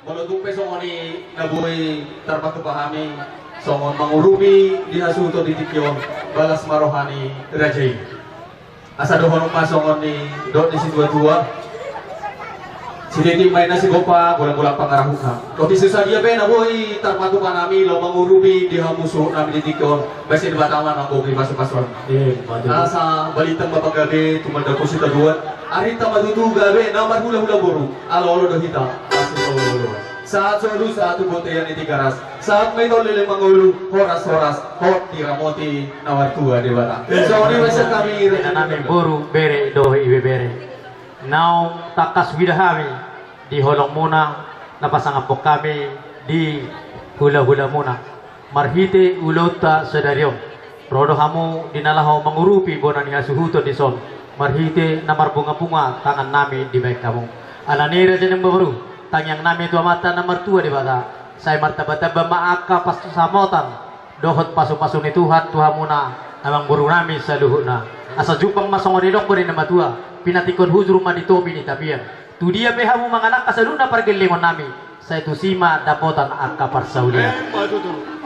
Malutung pesong ni nabuhay tarpatu pahami songon mangurumi dihasuto di tikyon balas marohani rajai asa dohon masongon ni dot di situa siditi main nasi gopa bola-bola pangarahuka roti susah dia be nabuhay tarpatu panami lo mangurumi dihamuso nami di tikyon basi di batawan manggogi masuk-masukan asa balitang mapagade tumanda ko si taduan arita madutu gabe namar hula-hula buru alo-alo dohita saat solu saat boteyan iti garas saat may nolele mangulu horas-horas hot tiramoti nawar tua dewata so ni wasa kami namin buru bere dohi ibe bere now takas widahami di holong muna napasangapok kami di hula-hula muna marhite ulota sadaryo rodo hamu dinalaho mangurupi bonan nga suhuto di son marhite namar bunga-bunga tangan nami di baik kamu alanira janang baru tangyang nami tua mata nomor tua di bata saya martaba-taba maaka pastu samotan dohot pasu-pasu ni Tuhan Tuhamuna amang buru nami sa luhuna asa jupang masongodidok ko rin na matua pinatikon huzru maditobi ni tabian tu dia behamu manganak kasaluna pargelingon nami sa itu sima dapotan akka parsaulia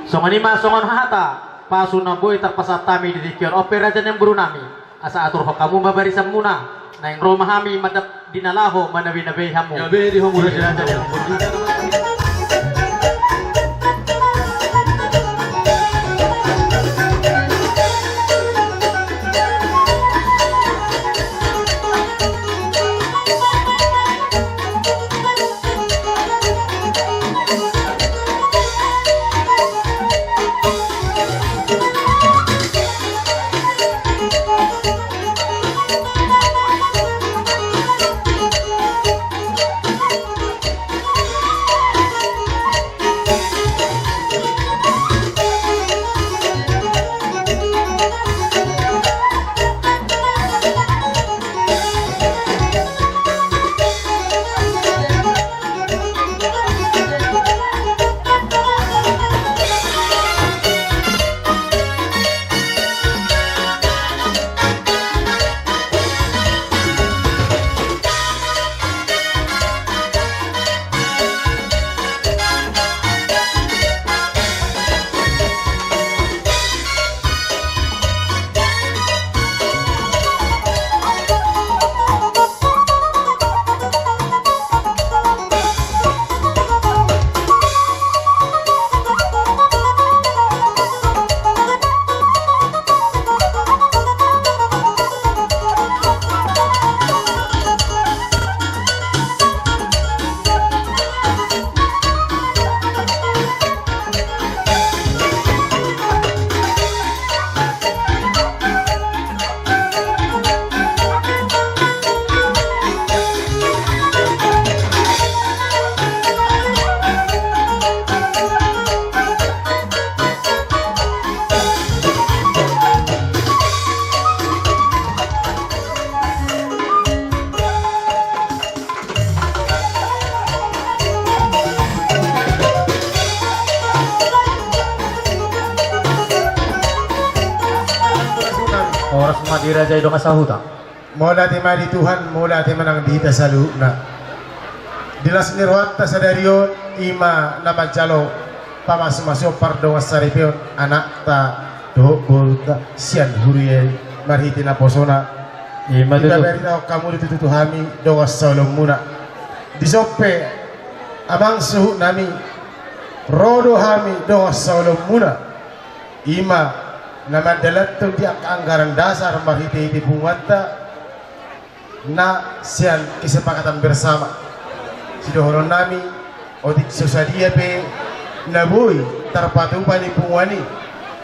songonima songon hata pasu na boy tarpasatami di dikion opera jan yang buru nami asa atur kamu babarisan muna na yung Roma hami madap dinalaho manabi-nabi hamo yabe di homura jalan oras madira jay do kasahuta mula ti madi Tuhan mula ti manang dita sa na dilas nirwat ta sa daryo ima na magjalo pamasmaso pardo wasaripyon anak ta do bulta sian huriel marhiti na posona ima kita tutu berita kamu ditutuhami do wasalom muna disoppe abang suhu nami rodo hami do wasalom muna ima na madalat to di anggaran dasar marhiti di bungwata na siyan kesepakatan bersama sidohoron nami o di sosadia pe naboy tarpatupan ni pungwani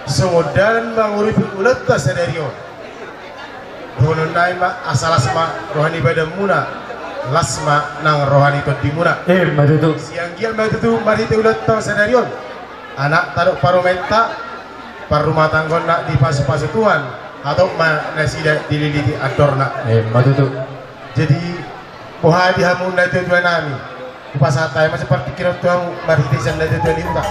sungodan manguripi ulat ta sa daryo dohonon nami ma asalasma rohani badam muna lasma nang rohani to di muna matutu siang gial matutu marhiti ulat ta sa daryo anak taruk paromenta par rumah tangga nak di pas-pas Tuhan atau mana tidak dililiti adorna matutu jadi pohadi hamun na tujuan nami di pasar tayo masih seperti kira tuang maritisan na tujuan liuta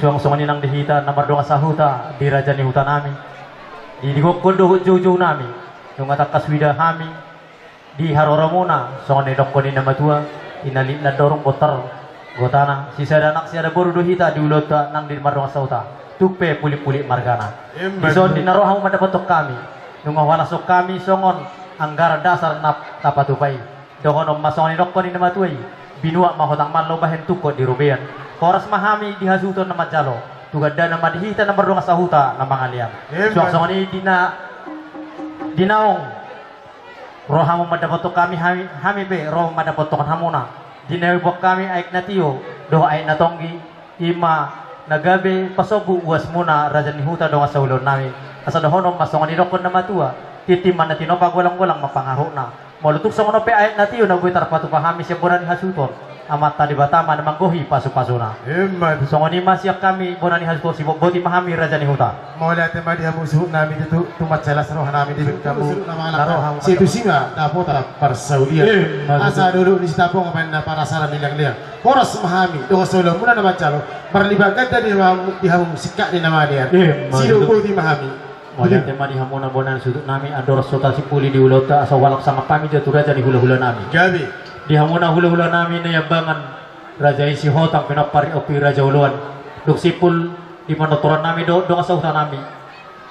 suang songan nang dihita na mardong sa huta di raja ni huta nami di gokondo jojo nami yung atakas wida hami di harora muna songan ni dokko ni namatua inali na dorong botar gotana sisa anak si ada boru dohita di ulota nang di mardong sa huta tupe puli-puli margana ison di narohang madapatok kami nung wala sok kami songon anggar dasar tapatupai dohonom masongan ni dokko ni namatuai binua mahotang malo bahen tuko di rubean koras mahami di hasuton na majalo tugada na madihita na bardong sa huta na mga liam suaksong ni dinaong rohamo madapatok kami hami be roh madapatok hamuna dinawibok kami aik natiyo doha ay natonggi ima nagabe pasobu uwas muna raja ni huta dong sa ulon namin asa dohonom masongan ni dokon na matua titiman na tinopag walang mapangaro na malutuk sa pe ayat natiyo na buitar patupahami siya bonan ni hasuton amat tadi batama na manggohi pasu-pasuna songo ni masyak kami bonan ni hasuton si boti mahami raja ni huta Mula tema dia musuh nami itu tumat jelas roh nami di kamu naroh situ singa dapo tara persaudian asa dulu di sitapong apa na para sara milang liang koras mahami dong solo muna nama calo berlibagan tadi di hamu sikak di nama dia sido boti mahami Moja tema di hamuna bonan sudut nami ador sota sipuli di ulota asa walak sama kami jatuh raja di hula-hula nami gabi di hamuna hula-hula nami na yabangan raja isi hotang pinapari opi raja uluan duk sipul di panotoran nami dong asa hutan nami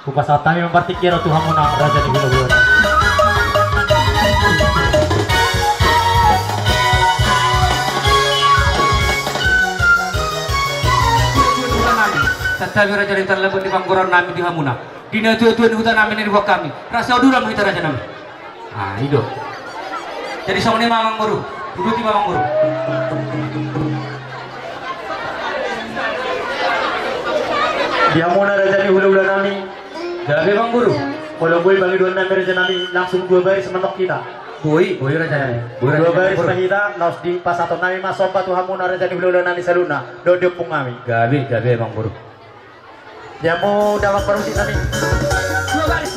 kupasa kami mempartikir tu hamuna raja di hula-hula nami tetapi raja yang terlebut di panggoran nami di hamuna dina tuan hutan nami di bawah kami rasa uduram kita raja nami itu jadi sama ni mamang baru duduk di mamang baru di hamuna raja di hula-hula nami jalan memang guru kalau boy bagi dua nami raja nami langsung dua baris mentok kita boy raja nami dua baris kita naus di pas atau nami masuk tu hamuna raja di hula-hula nami saluna do depung kami gabi memang guru dia mau dapat perusi kami dua baris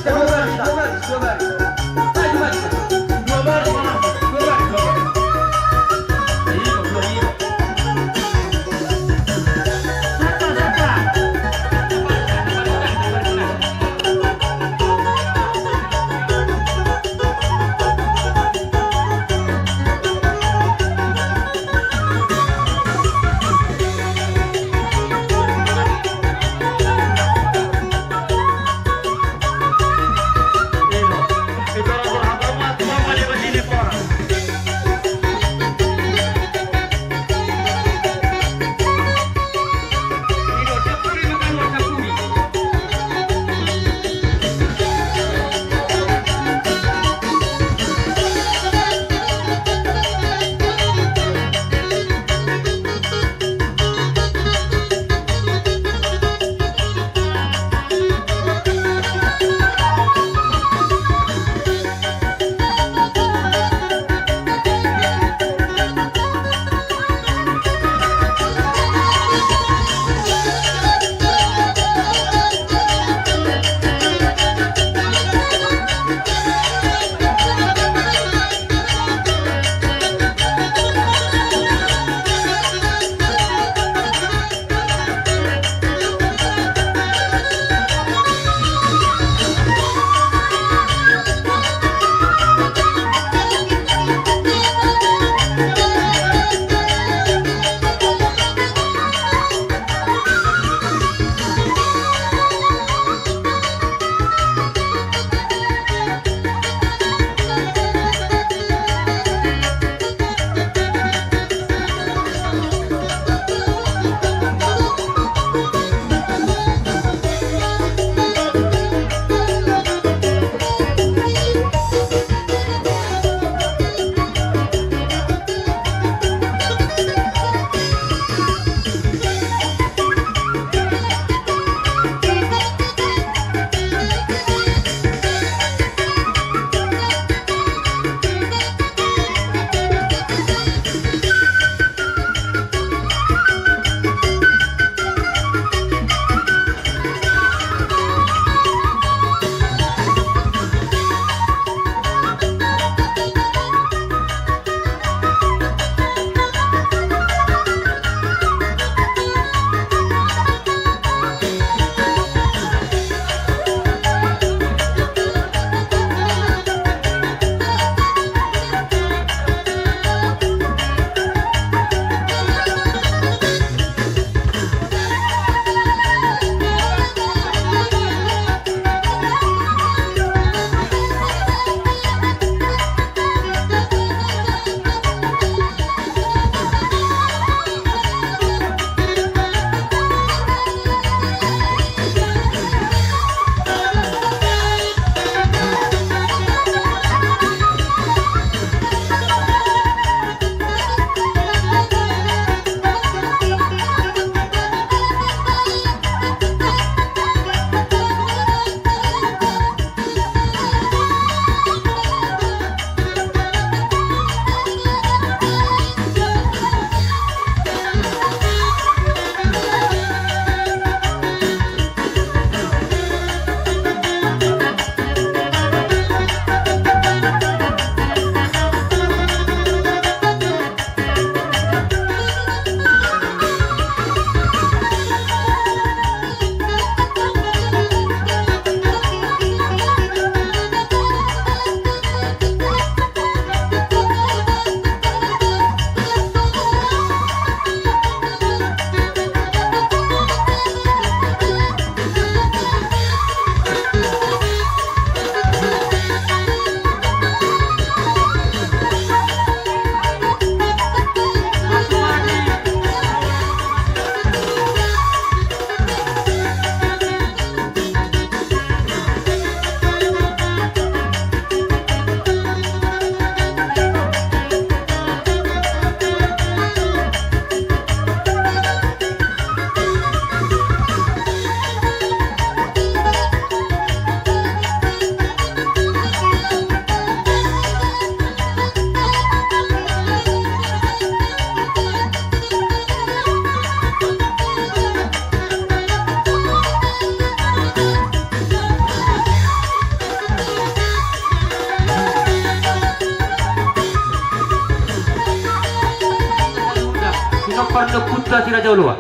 parno putta si Raja Ulua.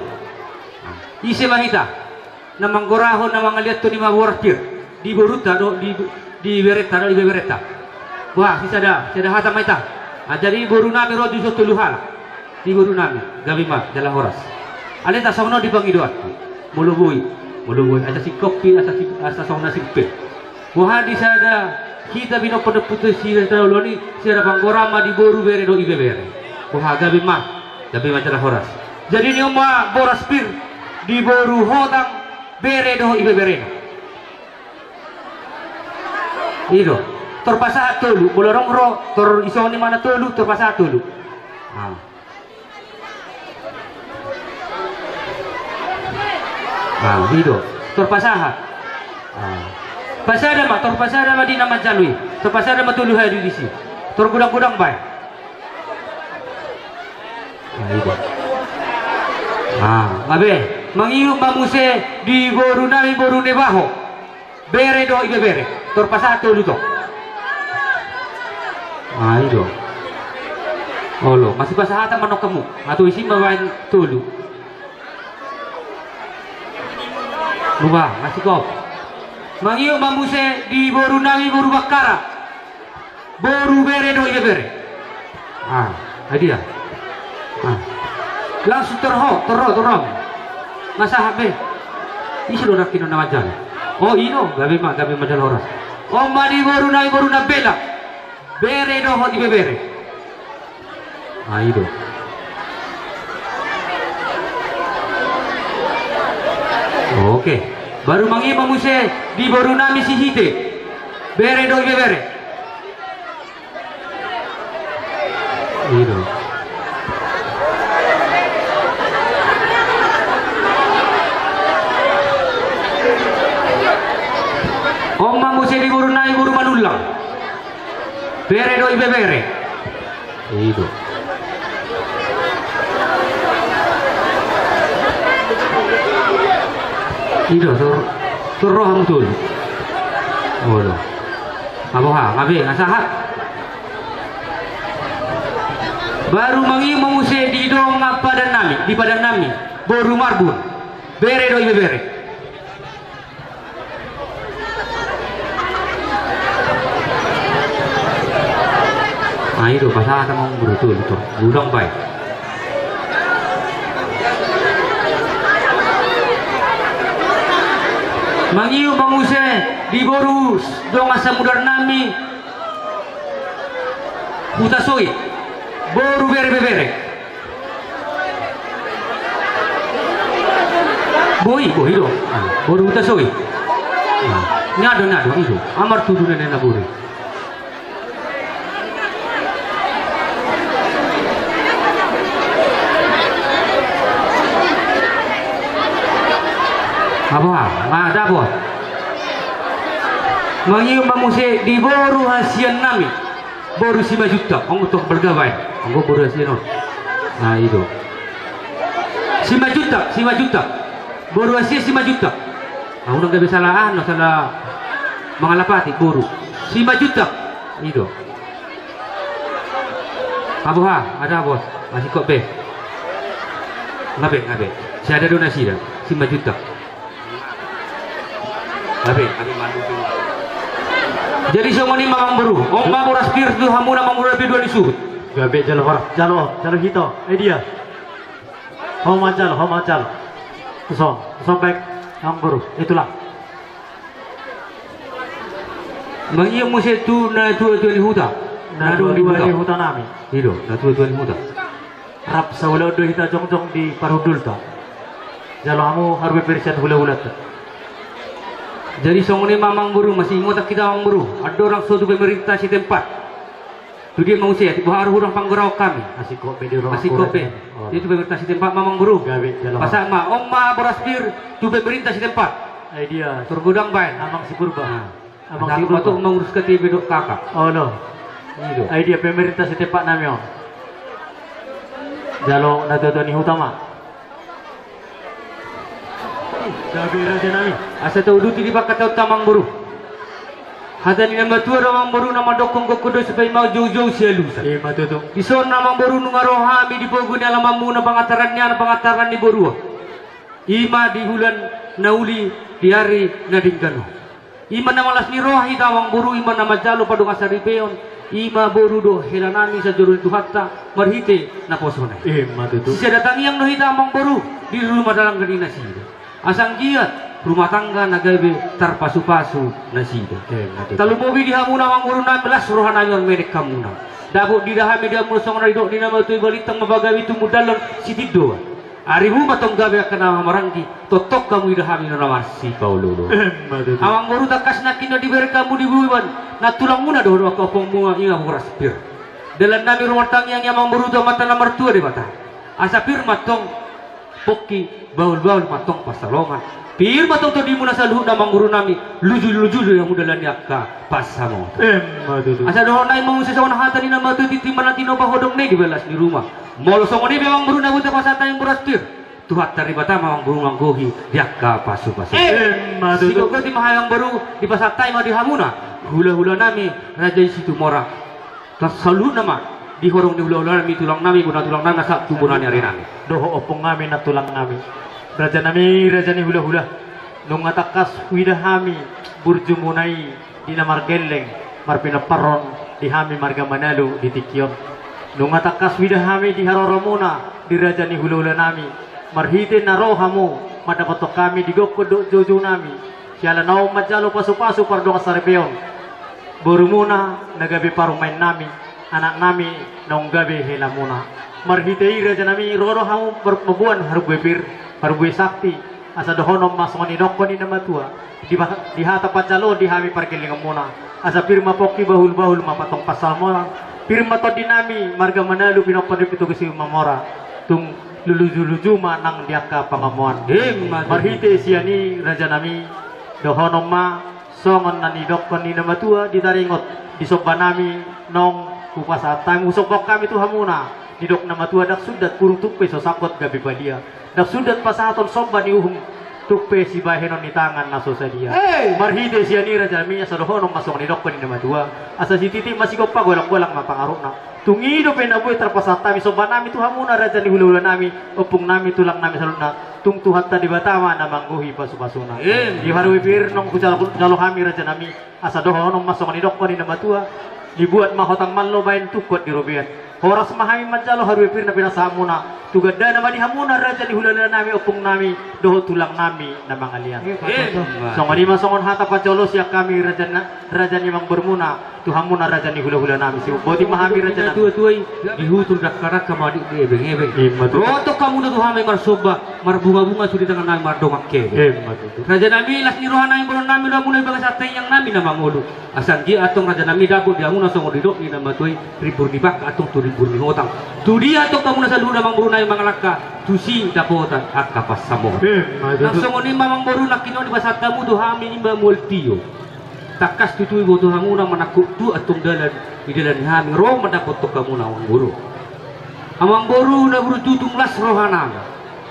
Ise mahita na manggorahon na mga liat to ni mawartir di boruta do di bereta do di bereta. Wah si sada hata maita. Jadi boru nami ro di so tuluhal. Di boru nami gabi ma dalam horas. Alita sauno di pangidoat. Mulubui ada si kopi asa sauna sipe. Wah di sada kita bino pada putus si Raja ni si ada panggorama di boru bere do ibe bere. Wah gabi ma dalam horas. Jadi ni umma boras pir di boru hodang bere do ibe bere. Ido terpasa tolu bolorong ro ter isoni mana tolu terpasa tolu. Ido terpasa pasada ma terpasada ma di nama jalui terpasada ma tolu hari di sini tergudang-gudang baik. Ido ngabe mangiu mamuse di boru nami boru nebaho bere do ibe bere terpasa tolu to. Ido olo masih pasahata manok kamu atau isi mawain tolu lupa masih kau mangiu mamuse di boru nami boru bakara boru bere do ibe bere dia langsung terro masa HP ini sudah kino nama jalan. Oh ino gabi madal horas. Oh madi boru na bela bere do ho ibe bere. Ido oke baru mangi mamuse di boru nami si hite bere do ibe bere. Ido Om mamuse di boru nai boru manulang bere do ibe bere. Ido turroh mutul. Olo ngabe ngasahat baru mangi mamuse di dong padan nami di padan nami boru marbun bere do ibe bere. Itu pasal sama berutul itu gudang baik. Mangiu manguse di borus dong asa mudar nami hutasoi boru bere boi do boru hutasoi nyado itu amar tudu nena boru. Ada bos mangiu mamuse di boru hasian nami boru 5 juta untuk bergawai boru hasian itu 5 juta boru hasian 5 juta udah gak bisa lah salah mengalapati boru 5 juta itu ada bos masih kok be ngabe saya ada donasi dah 5 juta. Jadi semua ini mamang beru. Om mamuras pir tu hamuna mamura bidua disut. Gabe jalo hito. Dia. Homa jalo. Baik ang beru. Itulah. Mangiyo mo siya tu na tu lihuta. Na tu lihuta namin. Ido, na tu lihuta. Rap sa wala do hita jong di parudul ta. Jalo hamu harbe persian hula-hula ta. Jadi songone mamang buru masih ingat kita mamang buru. Ada orang suatu pemerintah si tempat. Itu dia mau saya bahar hurang panggurau kami. Masih kope. Itu pemerintah si tempat mamang buru. Pasal omma beraspir tu pemerintah si tempat. Dia tergudang baik. Amang si purba. Amang si purba tu mengurus ke TV dok kakak. Oh no. Dia pemerintah si tempat namanya. Jalo natutuni hutama. Gabi raja nami. Asa tahu di bakal tahu tamang buru. Hata ni nama tua ramang baru nama dokong kokodo supaya mau jauh-jauh selalu. Matutu. Ison namang baru nungarohami di pogun alam mamuna pangatarannya na pangataran di borua. Ima di bulan nauli di hari nadingkano. Ima nama lasni rohi tawang baru ima nama jalo padung asaripeon. Ima boru do helanami sa jorul tuhatta marhite na posona. Matutu. Sisa datang yang nohita amang baru di rumah dalam ganina sida. Asang giat rumah tangga nagabe tarpasu-pasu nasida. Matutu. Talu mobi di hamuna mang baru 16 rohana yang merek kamuna. Dabuk di dahami dia musong na idok di nama tu balitang mabagawi tu mudalon sitido. Ari rumah tong gabe kana marangki totok kamu idahami na namasi Paulo. Matutu. Awang baru takas na kino diberi kamu di buiban na tulang muna doh ka pemua inga muraspir. Dalam nami rumah tangga yang amang baru mata nomor 2 di mata. Asapir matong poki baul-baul matong pasalongan. Pir matong to di muna saluh namang guru nami luju-luju yang mudalan yakka pasamo. Matutu. Asa doh nai mau sesawan hata ni nama tu titimana tino pahodong nei di belas di rumah. Molo songoni memang baru na buta pasata yang muraspir. Tuhat dari bata mamang baru manggohi yakka pasu-pasu. Matutu. Siko ko di mahayang baru di pasatay ma di hamuna. Hula-hula nami raja situ mora. Tas salu nama di horong di hula-hula nami tulang nami guna tulang nami sak tumbunan ari nami. Doho opong kami na tulang nami. Raja nami raja ni hula-hula. Nung atakas wida hami burjumunay di namar geleng marpinaparon di hami marga Manalo di Tikyon. Nung atakas wida hami di Haroramuna di raja ni hula-hula nami marhite na rohamo madapatok kami di gokodo jojo nami. Siala nao majalo pasu-pasu pardo kasaripeon. Baru muna nagabi parumain nami anak nami nong gabi hela muna. Marhitei raja nami roro hamu berpebuan harubepir harube sakti asa dohonom masoni nokoni nama tua di hata pacalo di hami parkeling muna asa pirma poki bahul-bahul mapatong pasal mona pirma to dinami marga Manalo pinokon dipito kesi mamora tung luluju-luju manang diaka pangamuan. Marhite siani raja nami dohonom ma songon nani dokon ni nama tua ditaringot di soba nami nong kupasa time usopok kami tu hamuna di dok nama tua dak sudat kurung tupe so sakot gabi padia dak sudat pasaton soba ni uhum tupe si bahenon ni tangan naso sadia. Marhide siani raja nami sa dohonom masong ni dokon ni nama tua asa si titi masih gopa golak-golak mapangaruna tungido penaboy terpasata mi soba nami tu hamuna raja ni hula-hula nami opung nami tulang nami saluna tung tuhat tadi batama na mangguhi pasu-pasuna. Di harui pir nong jalo hami raja nami asa dohonom masong ni dokon ni nama tua dibuat mahotang mallo bain tukot di robian. Horas mahami majalo harui pir na pinasamuna tugada nama di hamuna raja di hula-hula nami opung nami doho tulang nami na mangalian. Songoni masongon hata pacolo siya kami raja ni mang bermuna tu hamuna raja ni hula-hula nami si boti mahami raja nami tuai dihutur dakara kamadi ebeng-ebeng. Roto kamu na tuhame marsoba marbunga-bunga sudi tangan nami mardongak kebe. Raja nami las ni rohana yang belum nami ramuna ibang satay yang nami na mangulu asanggi atong raja nami dabo di hamuna songo didok ni nama tuai ribur di bak atong tu ribur di hotang tu dia atong kamu na sa luna mang burunay mga laka tu si dapotan at kapasamo. Langsung ni mamang baru nak kino di pasat kamu tu hami ni multiyo. Takas tutui boto hamuna manakuk tu atong dalan di dalan hami roh madapot to kamu na amang buru. Amang buru na buru tutung las rohana.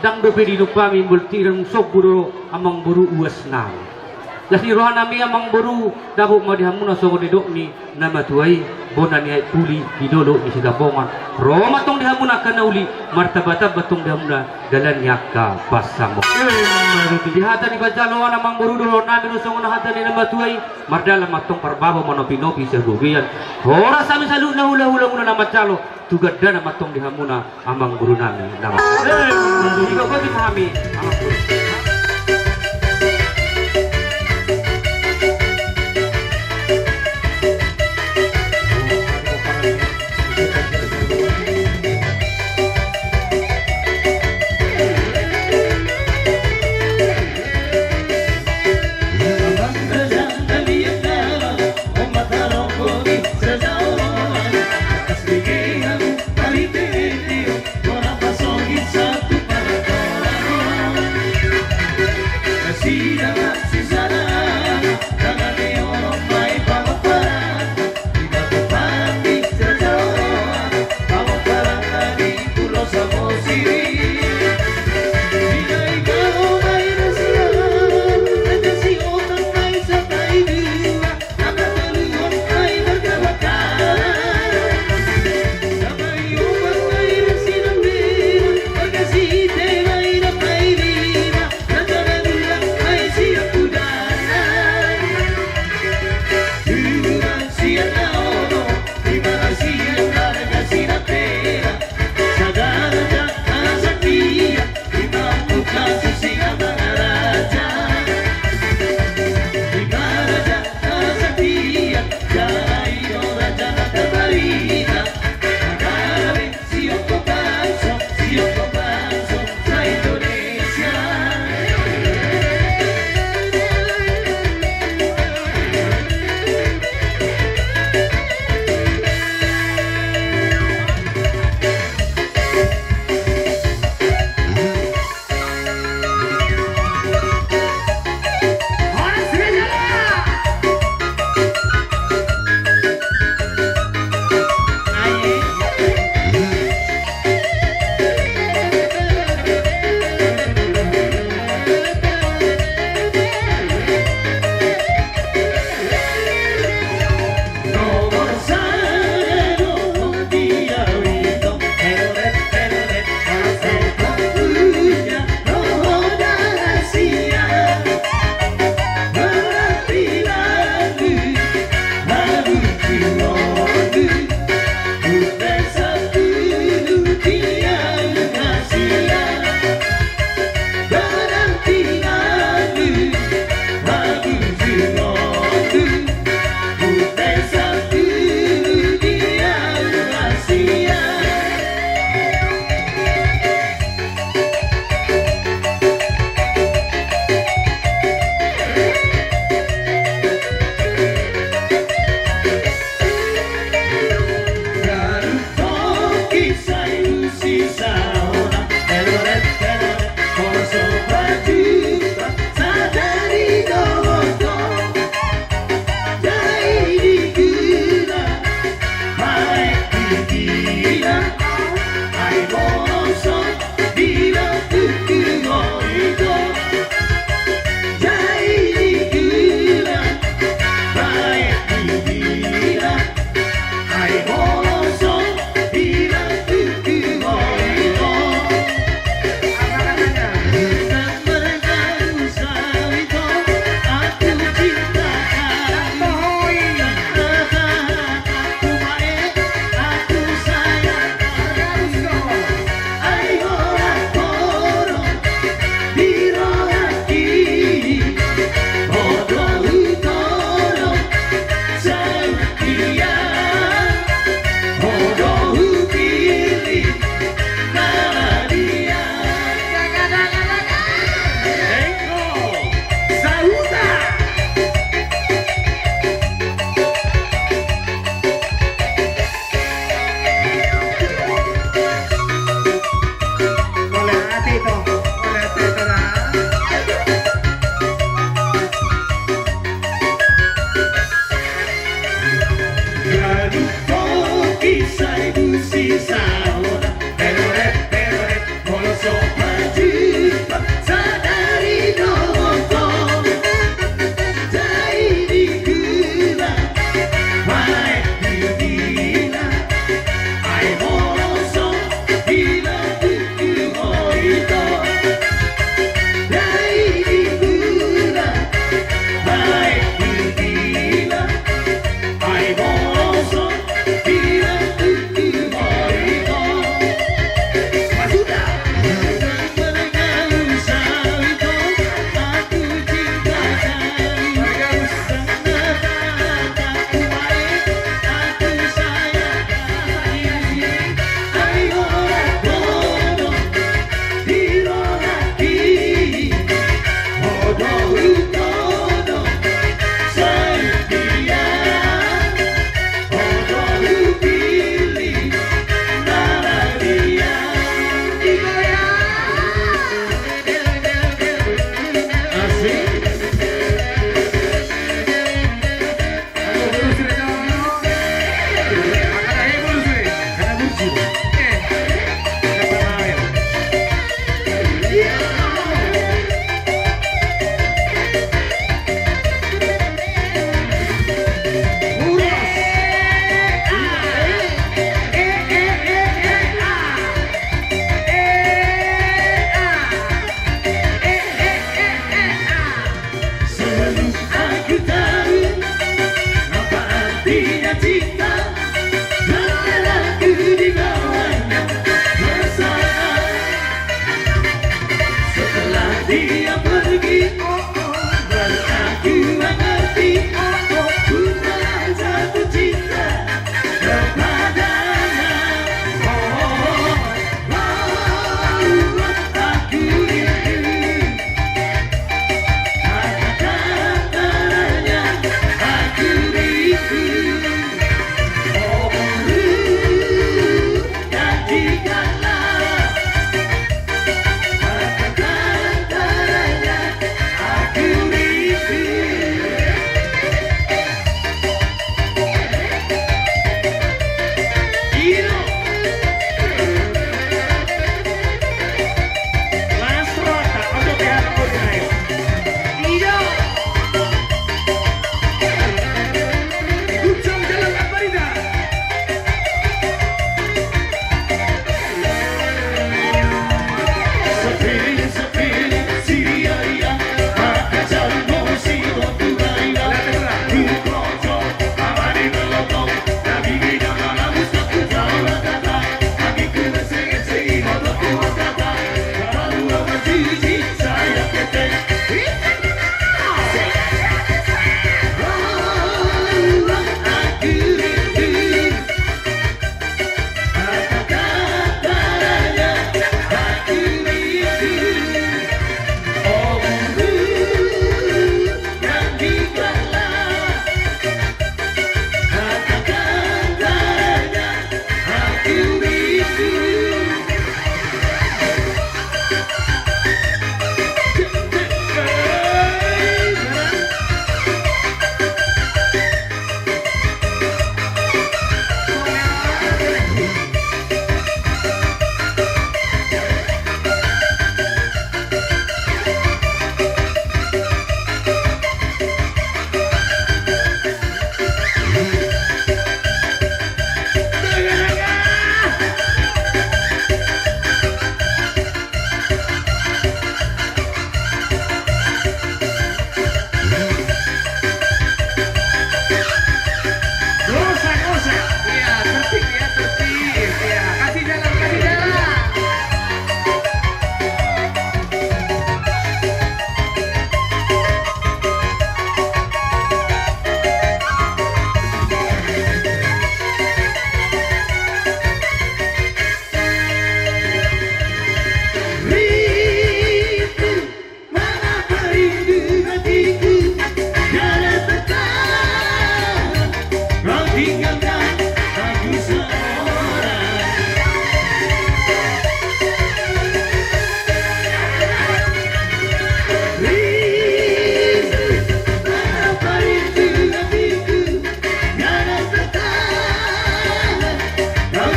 Dang dope di nupami multi rang sok buru amang buru uas na. Lasi rohana mi amang buru dabo mo di hamuna songo di dok ni nama tuai bona ni puli di dolo ni sidabongan. Roh matong di hamuna kanauli martabata batong di hamuna dalan yakka pasamo. Di hata di bajaloan amang buru dolo nami no songo na hata ni nama tuai mardala matong parbabo manopi-nopi sa gubian. Ora sami salu na hula-hula muna nama calo tugadda na matong di hamuna amang buru nami nama. Ikaw ko di pahami amang buru.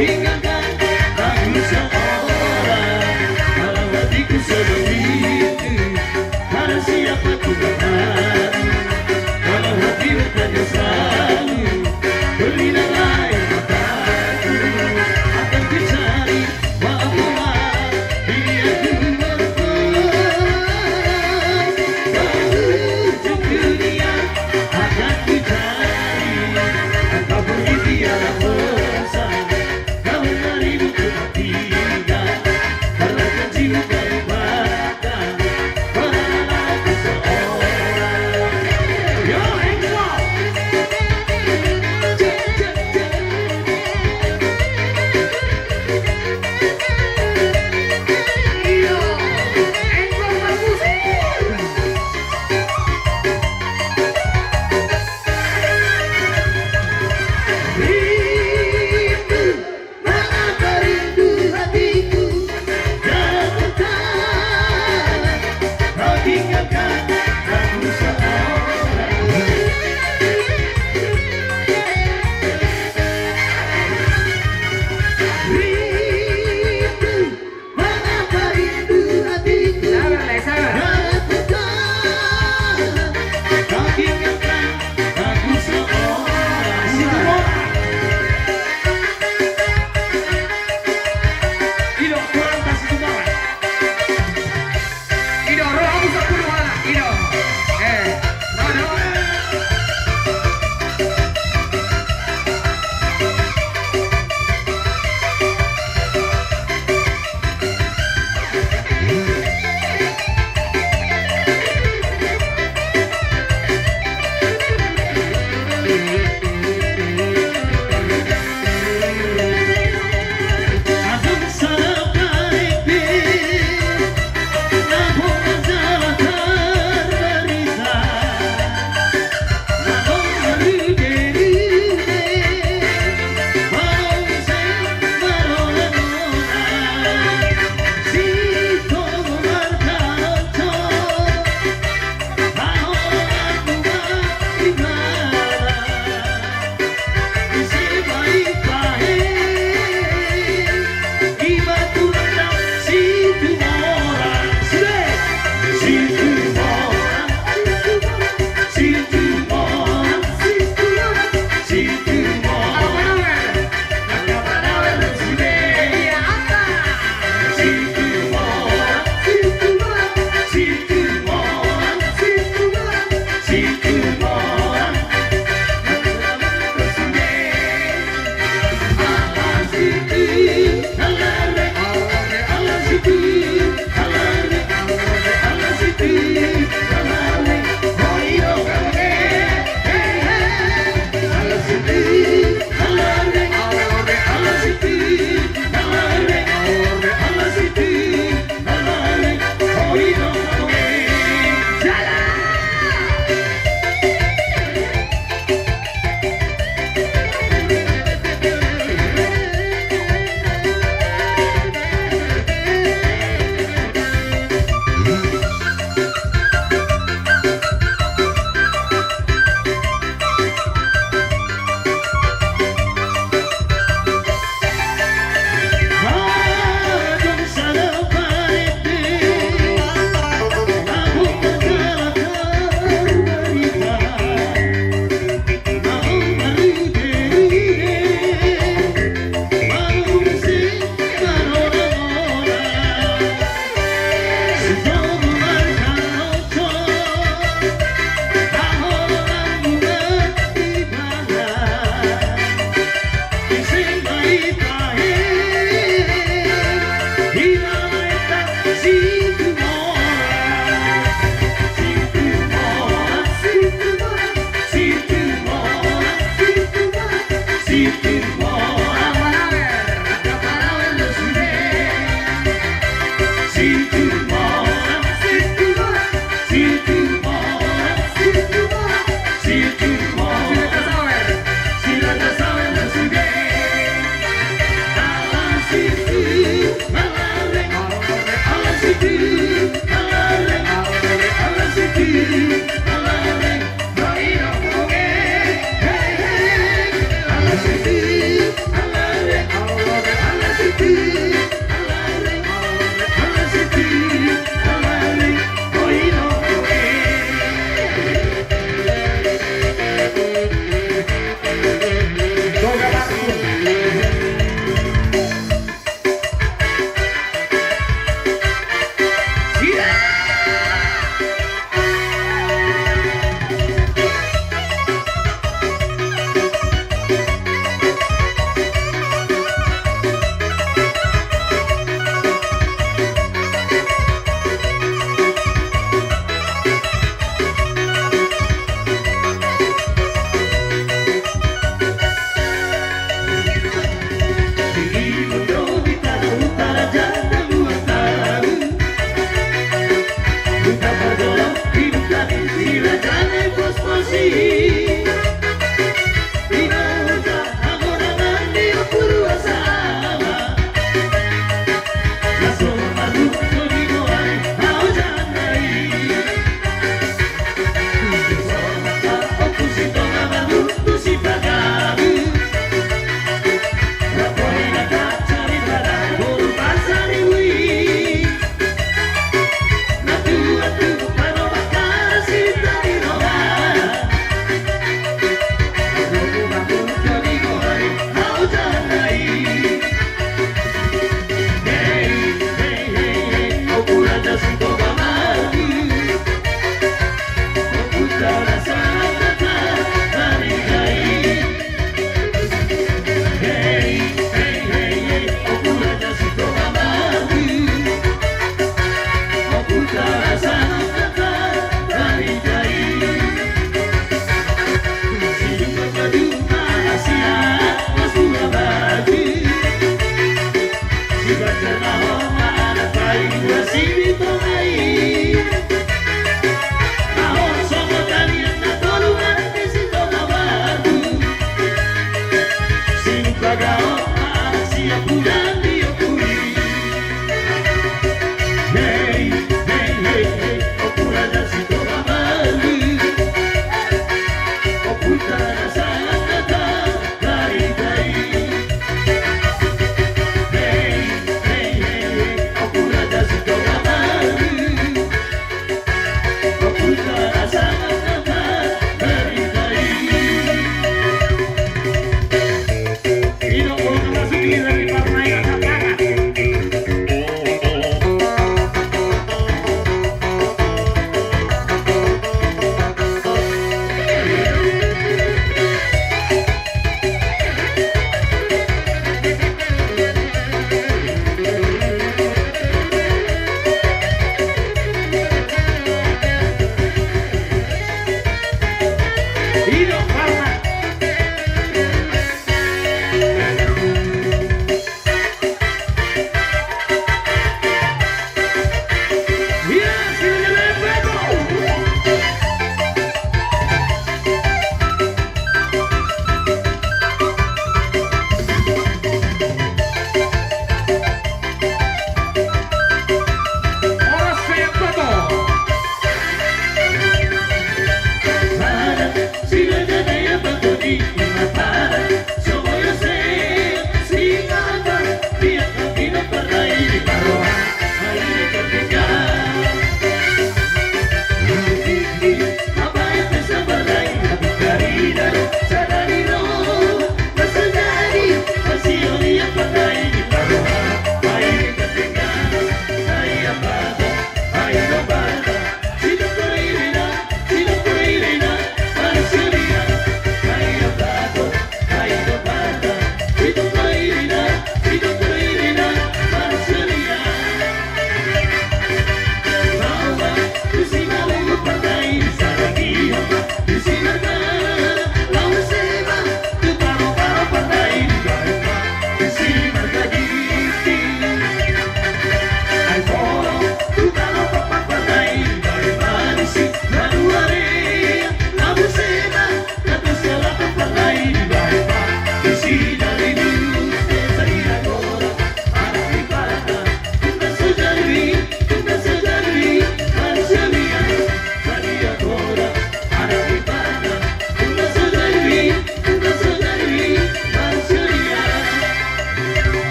tinggalkan City.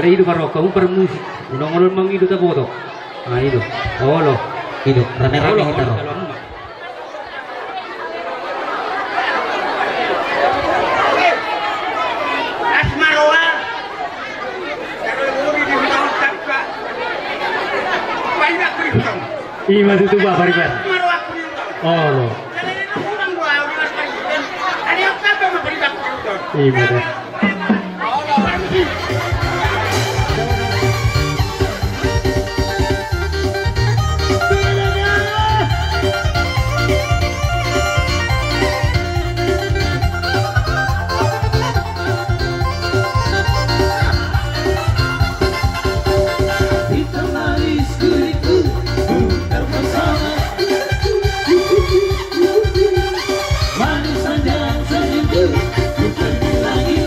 Ale itu baru kamu permusik. Unang-unang mang itu tak foto. Nah itu. Oh lo. Itu rame-rame kita loh. Ima itu ba barikan. Oh lo. Ima deh. Manis dan senyum, bukan lagi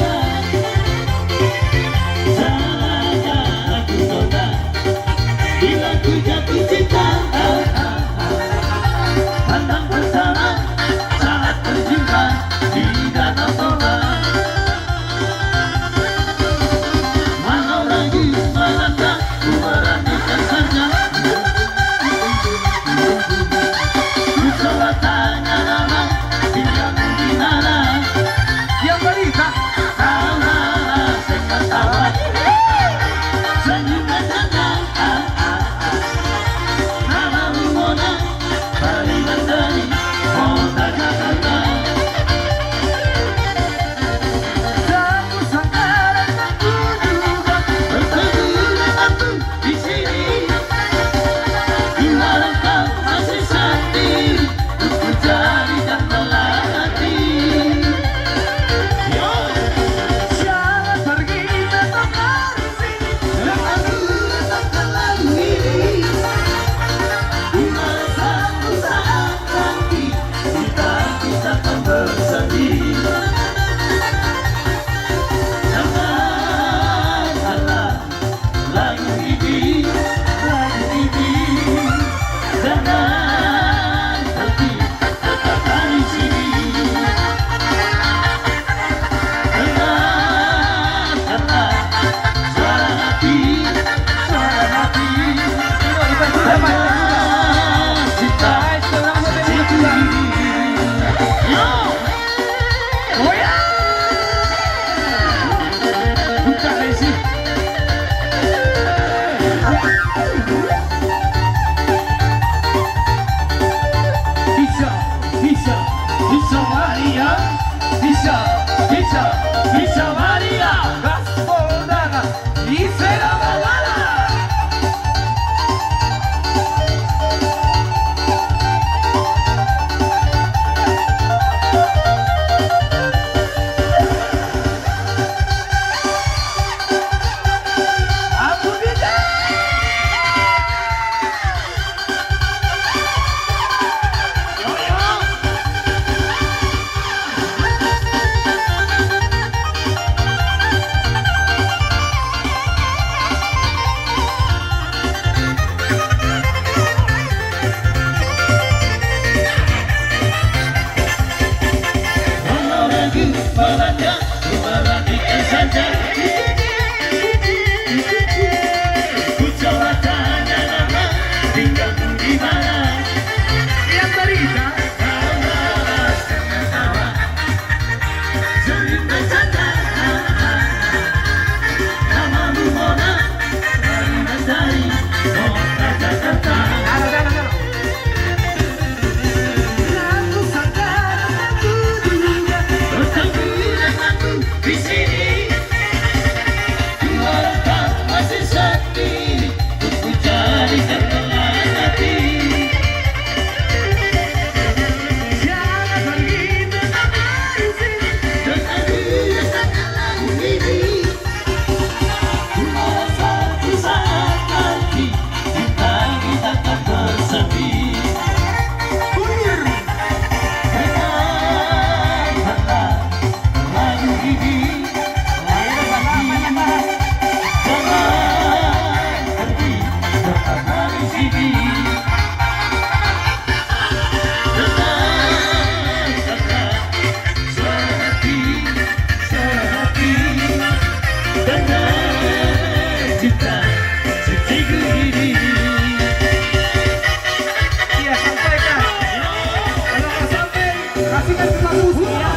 kasihkan tukang musik ya.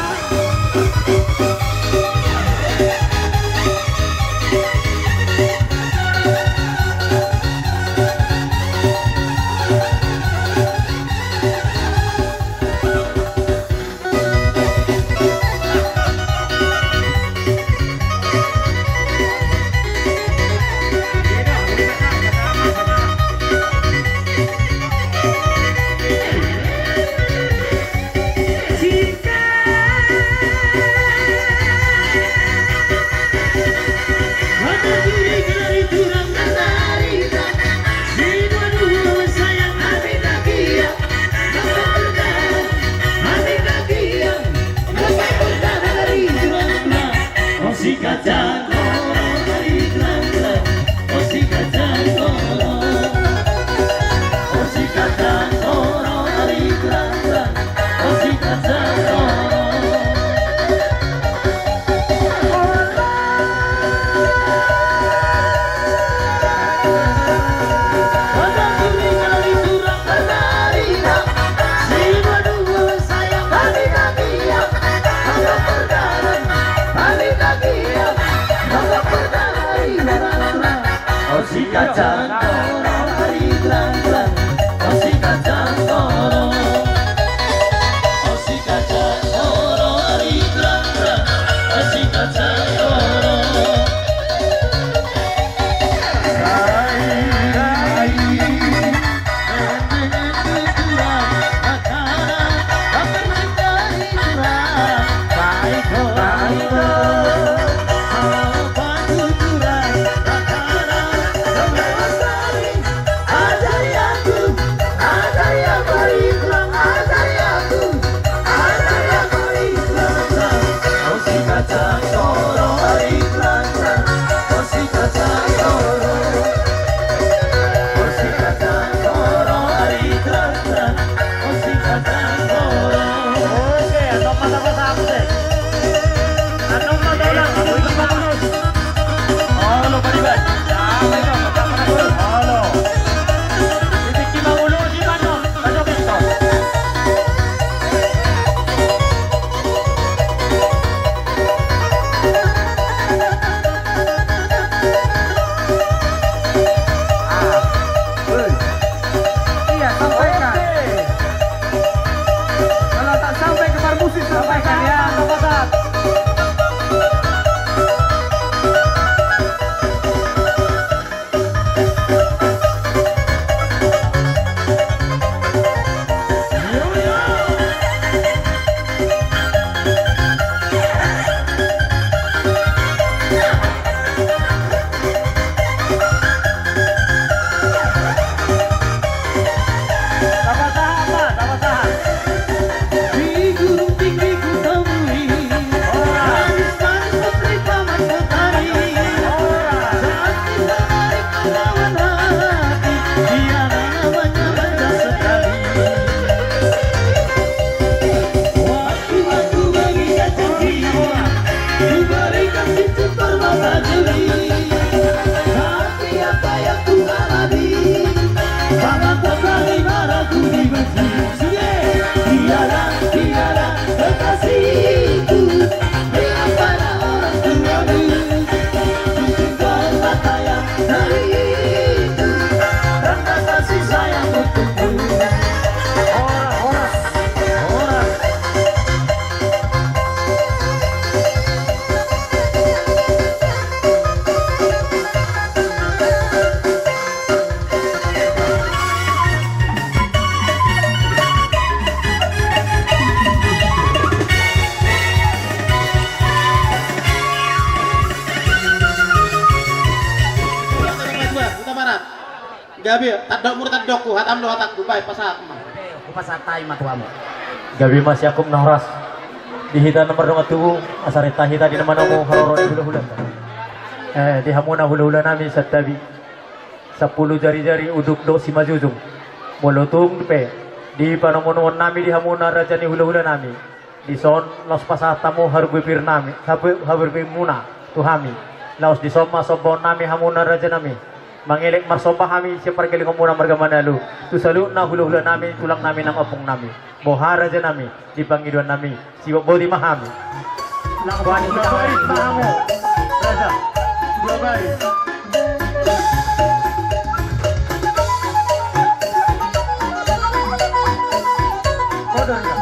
Gabi, tadok mur tadokku, hatam do hatakku, baik pasat mah. Pasat tay matuamu. Gabi masih aku menahras di hita nomor dong tubuh asari tahita di nama namu haroro di hula-hula. Di hamuna hula-hula nami satabi 10 jari-jari uduk do si majujung. Molotung pe di panomonon nami di hamuna raja ni hula-hula nami. Di son los pasatamu haru bibir nami, haru bibir muna tuhami. Laos di soma sobon nami hamuna raja nami. Mangilik marsopa kami siapa kali muna marga Manalo. Tu salu na hulu-hulu nami tulang nami ng opong nami. Bohara dyan nami di Pangiduan nami. Si Bodi Mahami. Kuhanin kita Baik, kami. Mahamu. Raja. Dua baik. Kodor ka.